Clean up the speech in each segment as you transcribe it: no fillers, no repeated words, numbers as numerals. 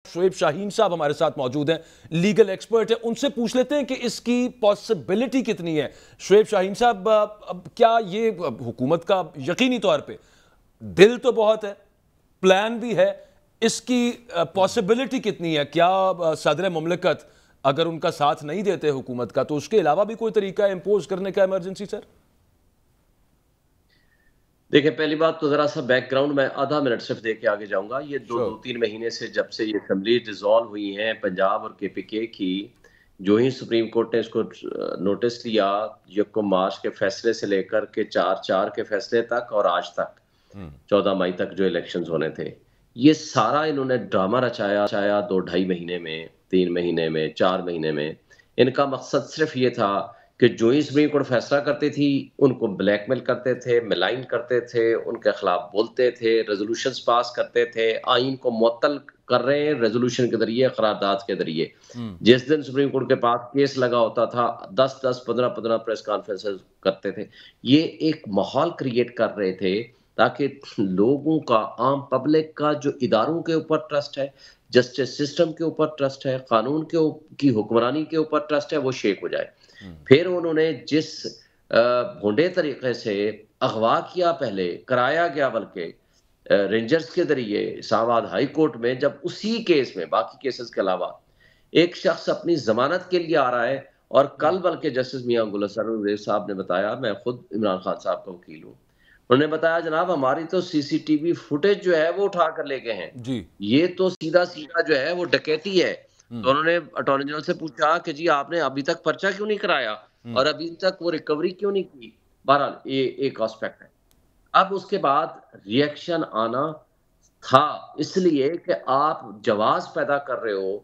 शोएब शाहीन साहब हमारे साथ मौजूद हैं, लीगल एक्सपर्ट हैं, उनसे पूछ लेते हैं कि इसकी पॉसिबिलिटी कितनी है। शोएब शाहीन साहब, अब क्या ये हुकूमत का यकीनी तौर पे दिल तो बहुत है, प्लान भी है, इसकी पॉसिबिलिटी कितनी है? क्या सदर मुमलिकत अगर उनका साथ नहीं देते हुकूमत का, तो उसके अलावा भी कोई तरीका है इम्पोज करने का इमरजेंसी? सर देखिए, पहली बात तो ज़रा सा बैकग्राउंड मैं आधा मिनट सिर्फ दे के आगे जाऊँगा। ये दो श्योर। 2-3 महीने से जब से ये असेंबली डिसॉल्व हुई है पंजाब और केपीके की, जो ही सुप्रीम कोर्ट ने इसको नोटिस लिया, यकम मार्च के फैसले से लेकर के 4/4 के फैसले तक और आज तक 14 मई तक जो इलेक्शंस होने थे, ये सारा इन्होंने ड्रामा रचाया 2 ढाई महीने में, 3 महीने में, 4 महीने में। इनका मकसद सिर्फ ये था कि जो ही सुप्रीम कोर्ट फैसला करती थी, उनको ब्लैकमेल करते थे, मिलाइन करते थे, उनके खिलाफ बोलते थे, रेज़ोल्यूशंस पास करते थे, आइन को मुअत्तल कर रहे हैं रेज़ोल्यूशन के ज़रिए, करारदाद के ज़रिए। जिस दिन सुप्रीम कोर्ट के पास केस लगा होता था, 10-10, 15-15 प्रेस कॉन्फ्रेंसेस करते थे। ये एक माहौल क्रिएट कर रहे थे ताकि लोगों का, आम पब्लिक का जो इदारों के ऊपर ट्रस्ट है, जस्टिस सिस्टम के ऊपर ट्रस्ट है, कानून की हुक्मरानी के ऊपर ट्रस्ट है, वो शेक हो जाए। फिर उन्होंने जिस भोंडे तरीके से अगवा किया, पहले कराया गया, बल्कि रेंजर्स के जरिए इस्लामाबाद हाई कोर्ट में, जब उसी केस में बाकी केसेस के अलावा एक शख्स अपनी जमानत के लिए आ रहा है, और कल बल्कि जस्टिस मियां गुल हसन साहब ने बताया, मैं खुद इमरान खान साहब का वकील हूँ, उन्होंने बताया जनाब हमारी तो सीसीटीवी फुटेज जो है वो उठा कर ले गए हैं, जी। ये तो सीधा सीधा जो है वो डकैती है। तो उन्होंने अटॉर्नी जनरल से पूछा कि जी आपने अभी तक पर्चा क्यों नहीं कराया और अभी तक वो रिकवरी क्यों नहीं की। बहरहाल ये एक एस्पेक्ट है। अब उसके बाद रिएक्शन आना था, इसलिए कि आप जवाब पैदा कर रहे हो।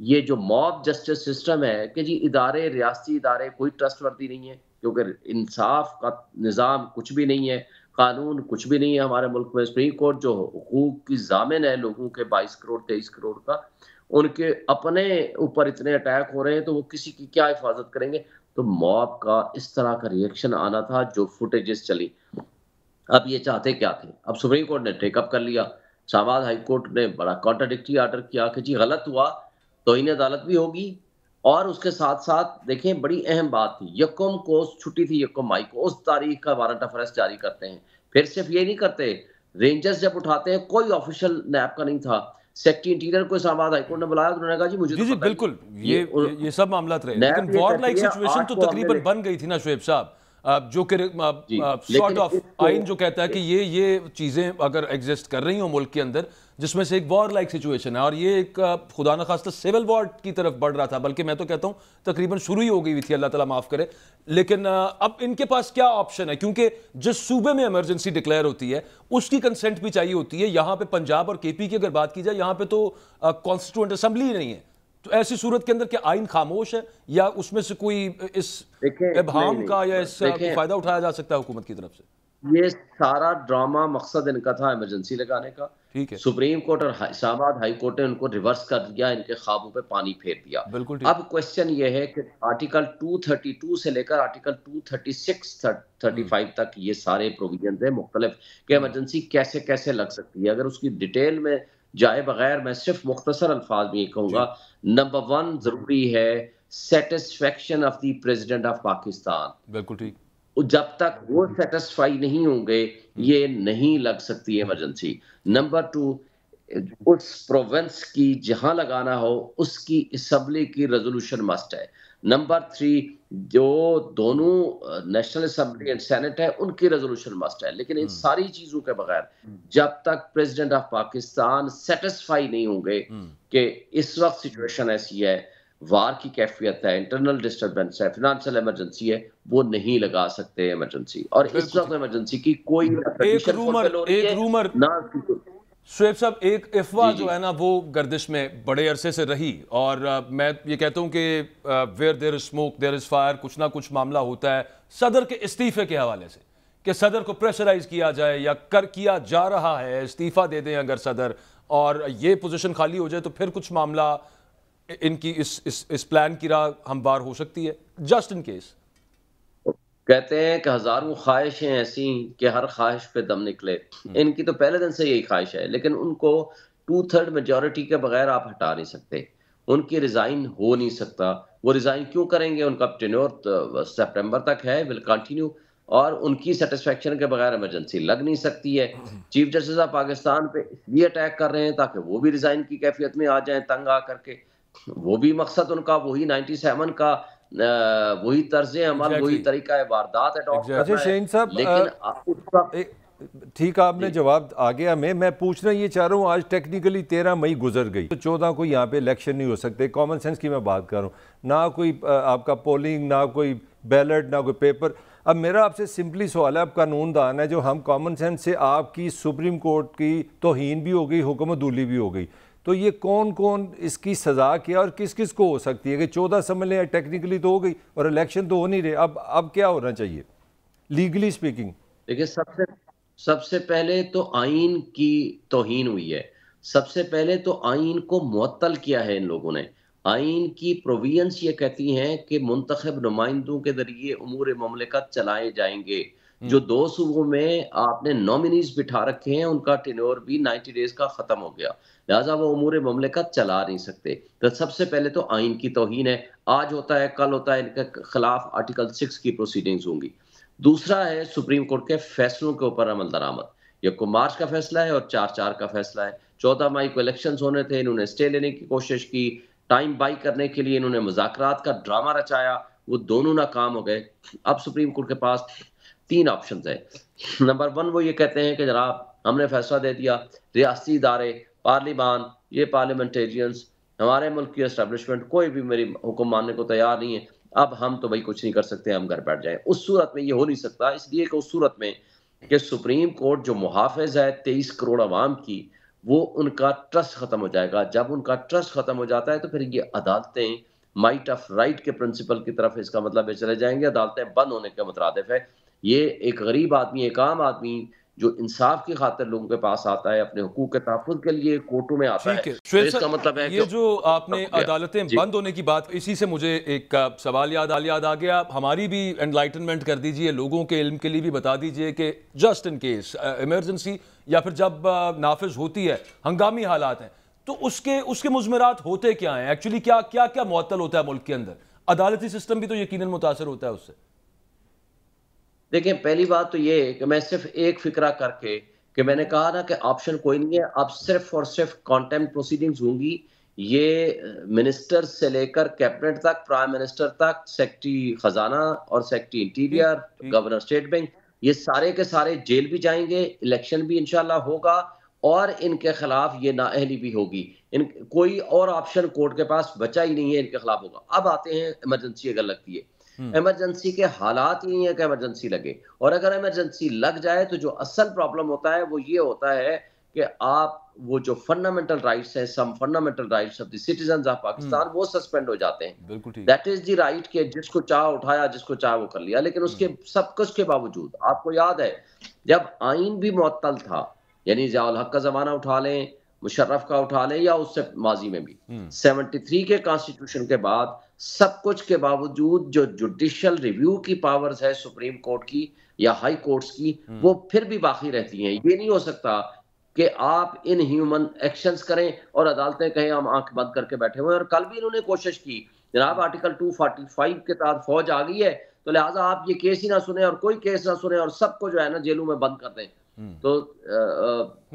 ये जो मॉब जस्टिस सिस्टम है कि जी इदारे, रियासती इदारे कोई ट्रस्टवर्दी नहीं है, क्योंकि इंसाफ का निज़ाम कुछ भी नहीं है, कानून कुछ भी नहीं है हमारे मुल्क में। सुप्रीम कोर्ट जो हुकूक की ज़ामिन है लोगों के 22 करोड़ 23 करोड़ का, उनके अपने ऊपर इतने अटैक हो रहे हैं, तो वो किसी की क्या हिफाजत करेंगे। तो मॉब का इस तरह का रिएक्शन आना था, जो फुटेजेस चली। अब ये चाहते क्या थे? अब सुप्रीम कोर्ट ने टेकअप कर लिया, इस्लामाबाद हाई कोर्ट ने बड़ा कॉन्ट्राडिक्टरी ऑर्डर किया कि जी गलत हुआ, तौहीन अदालत भी होगी। और उसके साथ-साथ देखें, बड़ी अहम बात थी, यकम को छुट्टी थी, यकम मई को, उस तारीख का वारंट ऑफ अरेस्ट जारी करते हैं। फिर सिर्फ ये नहीं करते, रेंजर्स जब उठाते हैं, कोई ऑफिशियल नैब का नहीं था। सेक्रेटरी इंटीरियर को इस्लामाबाद हाई कोर्ट ने बुलाया, तो उन्होंने कहा जी मुझे जी तो जी पता ही नहीं। बिल्कुल, ये सब मामलात रहे, लेकिन नैब ये वॉर कहती लाइक है सिचुएशन 8 तो को हमने तकरीबन बन गई थी ना शोएब साहब, जो कि जी, सॉर्ट लेकिन ऑफ इसको आइन जो कहता है कि ये चीजें अगर एग्जिस्ट कर रही हो मुल्क के अंदर, जिसमें से एक वॉर लाइक सिचुएशन है, और ये एक खुदा न खास्ता सिविल वॉर की तरफ बढ़ रहा था, बल्कि मैं तो कहता हूं तकरीबन शुरू ही हो गई थी, अल्लाह ताला माफ करे। लेकिन अब इनके पास क्या ऑप्शन है? क्योंकि जिस सूबे में इमरजेंसी डिक्लेयर होती है उसकी कंसेंट भी चाहिए होती है। यहां पे पंजाब और केपी की अगर बात की जाए, यहां पे तो कॉन्स्टिट्यूएंट असेंबली नहीं है। तो ऐसी सूरत के अंदर क्या आइन खामोश है, या उसमें से कोई इस देखें, इबहाम नहीं, का या इस देखें, फायदा उठाया जा सकता है हुकूमत की तरफ से? ये सारा ड्रामा मकसद इनका था इमरजेंसी लगाने का। ठीक है। सुप्रीम कोर्ट और इस्लामाबाद हाई कोर्ट ने उनको रिवर्स कर दिया, इनके ख्वाबों पे पानी फेर दिया। बिल्कुल ठीक। अब क्वेश्चन ये है कि आर्टिकल 232 से लेकर आर्टिकल 236 35 तक ये सारे प्रोविजन है मुख्तलिफ कि इमरजेंसी कैसे कैसे लग सकती है। अगर उसकी डिटेल में जाए बगैर मैं सिर्फ मुख्तसर अल्फाज में ये कहूंगा, जी नंबर 1 जरूरी है satisfaction of the president of Pakistan. बिल्कुल ठीक। जब तक वो सेटिस्फाई नहीं होंगे, ये नहीं लग सकती इमरजेंसी। नंबर 2, उस प्रोविंस की जहां लगाना हो उसकी असेंबली की रेजोल्यूशन मस्ट है। नंबर 3, जो दोनों नेशनल असेंबली एंड सेनेट है उनकी रेजोल्यूशन मस्ट है। लेकिन इन सारी चीजों के बगैर जब तक प्रेसिडेंट ऑफ पाकिस्तान सेटिस्फाई नहीं होंगे कि इस वक्त सिचुएशन ऐसी है, वार की कैफियत है, इंटरनल डिस्टर्बेंस है, फाइनेंशियल इमरजेंसी है, वो नहीं लगा सकते इमरजेंसी। और इस बिल्कुल वक्त ठीक। इमरजेंसी की कोई एक कंडीशन रूमर फुलफिल हो रही एक है रूमर ना शुएब साहब, एक अफवाह जी जो जी है ना वो गर्दिश में बड़े अरसे से रही, और मैं ये कहता हूं कि where there is smoke there is fire, कुछ ना कुछ मामला होता है सदर के इस्तीफे के हवाले से, कि सदर को प्रेशराइज किया जाए या किया जा रहा है, इस्तीफा दे दें अगर सदर, और ये पोजीशन खाली हो जाए तो फिर कुछ मामला इनकी इस प्लान की राह हमवार हो सकती है, जस्ट इन केस। कहते हैं कि हजारों ख्वाहिशें ऐसी कि हर ख्वाहिश पे दम निकले। इनकी तो पहले दिन से यही ख्वाहिश है, लेकिन उनको 2/3 मेजॉरिटी के बगैर आप हटा नहीं सकते। उनकी रिज़ाइन हो नहीं सकता। वो रिज़ाइन क्यों करेंगे? उनका टेन्योर सितंबर तक है, विल कंटिन्यू, और उनकी सैटिस्फैक्शन के बगैर इमरजेंसी लग नहीं सकती है। चीफ जस्टिस ऑफ पाकिस्तान पे इसलिए अटैक कर रहे हैं ताकि वो भी रिज़ाइन की कैफियत में आ जाएँ तंग आकर के। वो भी मकसद उनका वही 97 का वही तर्ज़ अमल, वही एग्जैक्टली तरीका है वारदात अडॉप्ट एग्जैक्टली अच्छा करना है। शहीन साहब, लेकिन उस वक़्त ठीक आपने जी। जवाब आ गया। मैं पूछना ये चाह रहा हूँ, आज टेक्निकली 13 मई गुजर गई, तो 14 को यहाँ पे इलेक्शन नहीं हो सकते। कॉमन सेंस की मैं बात कर रहा हूँ, ना कोई आपका पोलिंग, ना कोई बैलेट, ना कोई पेपर। अब मेरा आपसे सिंपली सवाल है, आप कानूनदान है, जो हम कॉमन सेंस से आपकी सुप्रीम कोर्ट की तौहीन भी हो गई, हुक्मदूली भी हो गई, तो ये कौन कौन इसकी सज़ा क्या और किस किस को हो सकती है कि 14 समझ लें टेक्निकली तो हो गई और इलेक्शन तो हो नहीं रहे। अब क्या होना चाहिए लीगली स्पीकिंग? देखिए, सबसे सबसे पहले तो आइन की तौहीन हुई है। सबसे पहले तो आइन को मुअत्तल किया है इन लोगों ने। आइन की प्रोविजंस ये कहती हैं कि मुंतखब नुमाइंदों के ज़रिए उमूर ममलिकत चलाए जाएँगे। जो 2 सूबों में आपने नॉमिनीज़ बिठा रखे हैं, उनका टेन्योर भी 90 डेज़ का ख़त्म हो गया। लिहाज़ा वो उमूर ममलिकत चला नहीं सकते। तो सबसे पहले तो आइन की तौहीन है। आज होता है, कल होता है, इनके खिलाफ आर्टिकल 6 की प्रोसीडिंग्स होंगी। दूसरा है सुप्रीम कोर्ट के फैसलों के ऊपर अमल दरामद। ये को मार्च का फैसला है और 4/4 का फैसला है। 14 मई को इलेक्शंस होने थे, इन्होंने स्टे लेने की कोशिश की, टाइम बाई करने के लिए इन्होंने मुज़ाकरात का ड्रामा रचाया, वो दोनों नाकाम हो गए। अब सुप्रीम कोर्ट के पास 3 ऑप्शंस है। नंबर 1 वो ये कहते हैं कि जनाब हमने फैसला दे दिया, रियासती इदारे, पार्लिमान, ये पार्लियामेंटेरियंस, हमारे मुल्क की एस्टेब्लिशमेंट कोई भी मेरी हुक्म मानने को तैयार नहीं है, अब हम तो भाई कुछ नहीं कर सकते, हम घर बैठ जाएं। उस सूरत में ये हो नहीं सकता, इसलिए कि उस सूरत में कि सुप्रीम कोर्ट जो मुहाफ़िज़ है 23 करोड़ अवाम की, वो उनका ट्रस्ट ख़त्म हो जाएगा। जब उनका ट्रस्ट ख़त्म हो जाता है तो फिर ये अदालतें माइट ऑफ राइट के प्रिंसिपल की तरफ, इसका मतलब है, चले जाएंगे। अदालतें बंद होने के मुतरादिफ है। ये एक गरीब आदमी, एक आम आदमी जो इंसाफ की खातिर लोगों के पास आता है, अपने हुकूक के तहफ़्फ़ुज़ के लिए कोर्टों में आता है, ठीक है तो श्वेत इसका सर, मतलब है ये कि जो आपने अदालतें जी। बंद होने की बात, इसी से मुझे एक सवाल याद आ गया। हमारी भी एनलाइटनमेंट कर दीजिए, लोगों के इल्म के लिए भी बता दीजिए कि जस्ट इन केस इमरजेंसी या फिर जब नाफिज होती है, हंगामी हालात हैं, तो उसके उसके मुज़मरात होते क्या हैं एक्चुअली? क्या क्या क्या मुअत्तल होता है मुल्क के अंदर? अदालती सिस्टम भी तो यकीनन मुतासर होता है उससे। देखिए, पहली बात तो ये है कि मैं सिर्फ एक फ़िक्रा करके, कि मैंने कहा ना कि ऑप्शन कोई नहीं है, अब सिर्फ और सिर्फ कॉन्टेम्प्ट प्रोसीडिंग्स होंगी। ये मिनिस्टर से लेकर कैबिनेट तक, प्राइम मिनिस्टर तक, सेक्रेटरी खजाना और सेक्रेटरी ठीक इंटीरियर, ठीक। गवर्नर स्टेट बैंक, ये सारे के सारे जेल भी जाएंगे, इलेक्शन भी इंशाल्लाह होगा, और इनके खिलाफ ये नाअहली भी होगी। इन कोई और ऑप्शन कोर्ट के पास बचा ही नहीं है, इनके खिलाफ होगा। अब आते हैं इमरजेंसी अगर लगती है। इमरजेंसी के हालात ही नहीं है कि इमरजेंसी लगे, और अगर इमरजेंसी लग जाए तो जो असल प्रॉब्लम होता है वो ये होता है कि आप वो जो फंडामेंटल राइट्स हैं, some fundamental rights of the citizens of Pakistan, वो सस्पेंड हो जाते हैं। बिल्कुल ठीक। दैट इज द राइट कि जिसको चाह उठाया, जिसको चाह वो कर लिया। लेकिन उसके सब कुछ के बावजूद आपको याद है, जब आइन भी मुअत्तल था, यानी ज़ियाउल हक का जमाना उठा लें, मुशर्रफ का उठा लें, या उससे माजी में भी 73 के कॉन्स्टिट्यूशन के बाद सब कुछ के बावजूद जो जुडिशियल रिव्यू की पावर्स है सुप्रीम कोर्ट की या हाई कोर्ट्स की, वो फिर भी बाकी रहती हैं। ये नहीं हो सकता कि आप इन ह्यूमन एक्शंस करें और अदालतें कहें हम आंख बंद करके बैठे हुए हैं। और कल भी इन्होंने कोशिश की, जनाब आर्टिकल 245 के तहत फौज आ गई है, तो लिहाजा आप ये केस ही ना सुने और कोई केस ना सुने और सबको जो है ना जेलों में बंद कर दें। तो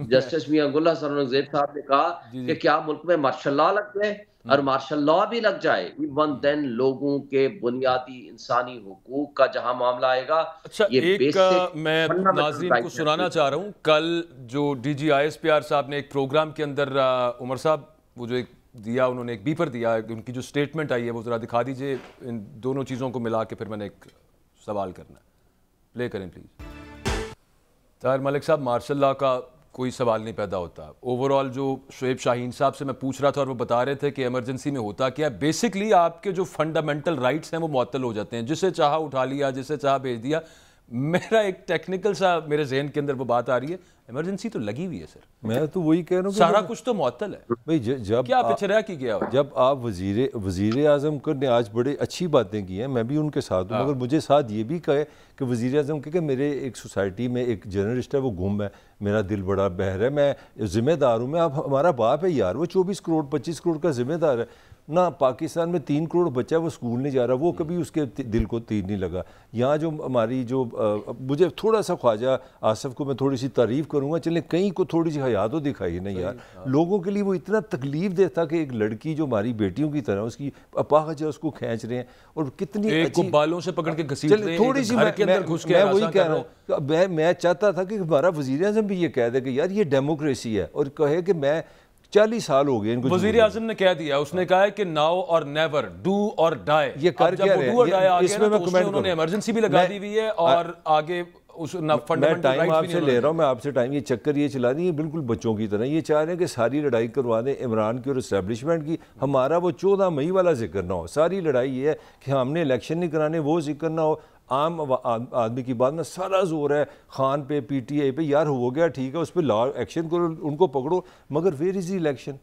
जस्टिस मियां गुल हसन औरंगजेब साहब ने कहा कि क्या मुल्क में मार्शल लॉ लग जाए, और मार्शल लॉ भी लग जाए, इवन देन लोगों के बुनियादी इंसानी हुकूक का जहां मामला आएगा। अच्छा, ये एक मैं नाज़रीन को सुनाना चाह रहा हूँ, कल जो DG ISPR साहब ने एक प्रोग्राम के अंदर उमर साहब वो जो एक दिया, उन्होंने एक बीपर दिया, उनकी जो स्टेटमेंट आई है वो ज़रा दिखा दीजिए। इन दोनों चीज़ों को मिला के फिर मैंने एक सवाल करना है, प्ले करें प्लीज़। ताहिर मलिक साहब, मार्शल लॉ का कोई सवाल नहीं पैदा होता। ओवरऑल जो शुएब शाहीन साहब से मैं पूछ रहा था और वो बता रहे थे कि इमरजेंसी में होता क्या है, बेसिकली आपके जो फंडामेंटल राइट्स हैं वो मुअत्तल हो जाते हैं। जिसे चाहा उठा लिया, जिसे चाहा भेज दिया। मेरा एक टेक्निकल सा मेरे जहन के अंदर वो बात आ रही है, इमरजेंसी तो लगी हुई है सर, मैं तो वही कह रहा हूँ सारा कुछ तो मुअत्तल है भाई। जब क्या पीछे रह की गया हो? जब आप वजीर आजम ने आज बड़े अच्छी बातें की हैं, मैं भी उनके साथ हूँ, मगर मुझे साथ ये भी कहे कि वजीर आजम के मेरे एक सोसाइटी में एक जर्नलिस्ट है, वो गुम है, मेरा दिल बड़ा बहर है, मैं जिम्मेदार हूँ, मैं आप हमारा बाप है यार, वो 24 करोड़ 25 करोड़ का जिम्मेदार है ना। पाकिस्तान में 3 करोड़ बच्चा वो स्कूल नहीं जा रहा, वो कभी उसके दिल को तीर नहीं लगा। यहाँ जो हमारी जो मुझे थोड़ा सा ख्वाजा आसफ को मैं थोड़ी सी तारीफ़ करूँगा, चलें कहीं को थोड़ी सी हया तो दिखाई नहीं यार। लोगों के लिए वो इतना तकलीफ देता कि एक लड़की जो हमारी बेटियों की तरह उसकी अपाहज है, उसको खींच रहे हैं, और कितनी एक को बालों से पकड़ के घसीट रहे हैं, थोड़ी सी घर के अंदर घुस के मैं वही कह रहा हूँ, मैं चाहता था कि हमारा वज़ीर आज़म भी ये कह दे कि यार ये डेमोक्रेसी है, और कहे कि मैं 40 साल हो गए इनको। वजीर आजम ने कह दिया, उसने कहा है कि नाउ और नेवर, डू और डाई। ये कर क्या रहे हैं, इसमें मैं कमेंट उन्होंने इमरजेंसी भी लगा दी हुई है और आगे उस मैं टाइम आपसे ले रहा हूँ, मैं आपसे टाइम, ये चक्कर ये चला रही है बिल्कुल बच्चों की तरह, ये चाह रहे हैं कि सारी लड़ाई करवा दें इमरान की और इस्टेब्लिशमेंट की, हमारा वो 14 मई वाला जिक्र ना हो। सारी लड़ाई ये है कि हमने इलेक्शन नहीं कराने, वो जिक्र ना हो। आम आदमी की बात में सारा जोर है खान पे, PTI पे, यार हो गया ठीक है, उस पर लॉ एक्शन करो, उनको पकड़ो, मगर वेयर इज द इलेक्शन?